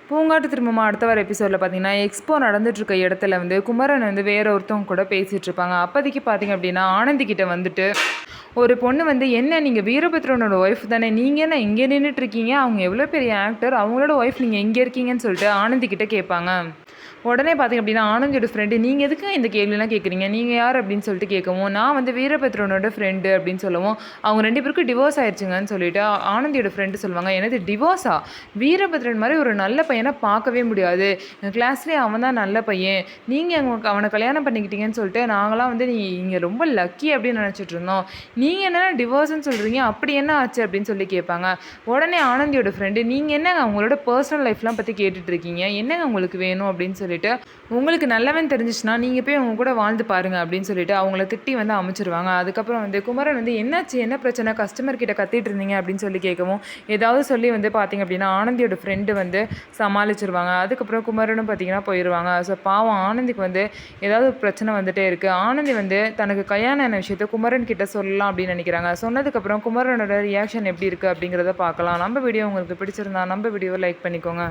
பூங்காட்டு திரும்பமா அடுத்த வர எபிசோடில் பார்த்தீங்கன்னா எக்ஸ்போ நடந்துட்டுருக்க இடத்துல வந்து குமரன் வந்து வேற ஒருத்தவங்க கூட பேசிகிட்டு இருப்பாங்க. அப்போதைக்கு பார்த்தீங்க அப்படின்னா ஆனந்தி கிட்ட வந்துட்டு ஒரு பொண்ணு வந்து என்ன நீங்கள் வீரபத்ரனோட ஒய்ஃப் தானே, நீங்கள் என்ன இங்கே நின்றுட்டுருக்கீங்க, அவங்க எவ்வளோ பெரிய ஆக்டர், அவங்களோட ஒய்ஃப் நீங்கள் எங்கே இருக்கீங்கன்னு சொல்லிட்டு ஆனந்தி கிட்ட கேட்பாங்க. உடனே பார்த்தீங்க அப்படின்னா ஆனந்தியோட ஃப்ரெண்டு நீங்கள் எதுக்கு இந்த கேள்விலாம் கேட்குறீங்க, நீங்கள் யார் அப்படின்னு சொல்லிட்டு கேட்கவும், நான் வந்து வீரபத்ரனோட ஃப்ரெண்டு அப்படின்னு சொல்லவும், அவங்க 2 பேருக்கும் டிவோர்ஸ் ஆயிடுச்சுங்கன்னு சொல்லிட்டு ஆனந்தியோட ஃப்ரெண்டு சொல்லுவாங்க. எனது டிவோர்ஸா, வீரபத்ரன் மாதிரி ஒரு நல்ல பையனை பார்க்கவே முடியாது, எங்கள் கிளாஸ்லேயே அவன் தான் நல்ல பையன், நீங்கள் அவனை கல்யாணம் பண்ணிக்கிட்டீங்கன்னு சொல்லிட்டு நாங்களாம் வந்து நீங்கள் ரொம்ப லக்கி அப்படின்னு நினச்சிட்டு இருந்தோம், நீங்கள் என்ன டிவோர்ஸ்ன்னு சொல்கிறீங்க, அப்படி என்ன ஆச்சு அப்படின்னு சொல்லி கேட்பாங்க. உடனே ஆனந்தியோட ஃப்ரெண்டு நீங்கள் என்னங்க அவங்களோட பர்சனல் லைஃப்லாம் பற்றி கேட்டுட்ருக்கீங்க, என்னங்க உங்களுக்கு வேணும் அப்படின்னு சொல்லிட்டு, உங்களுக்கு நல்லவன் தெரிஞ்சிச்சுன்னா நீங்கள் போய் அவங்க கூட வாழ்ந்து பாருங்கள் அப்படின்னு சொல்லிட்டு அவங்கள திட்டி வந்து அமைச்சிருவாங்க. அதுக்கப்புறம் வந்து குமரன் வந்து என்னாச்சு, என்ன பிரச்சனை, கஸ்டமர் கிட்ட கத்திட்டு இருந்தீங்க அப்படின்னு சொல்லி கேட்கவும், ஏதாவது சொல்லி வந்து பார்த்தீங்க அப்படின்னா ஆனந்தியோட ஃப்ரெண்டு வந்து சமாளிச்சிருவாங்க. அதுக்கப்புறம் குமரனும் பார்த்தீங்கன்னா போயிடுவாங்க. ஸோ பாவம் ஆனந்திக்கு வந்து ஏதாவது பிரச்சனை வந்துட்டே இருக்குது. ஆனந்தி வந்து தனக்கு கல்யாணம் விஷயத்தை குமரன் கிட்ட சொல்லலாம் அப்படின்னு நினைக்கிறாங்க. சொன்னதுக்கப்புறம் குமரனோட ரியாக்ஷன் எப்படி இருக்குது அப்படிங்கிறத பார்க்கலாம். நம்ம வீடியோ உங்களுக்கு பிடிச்சிருந்தா நம்ம வீடியோவை லைக் பண்ணிக்கோங்க.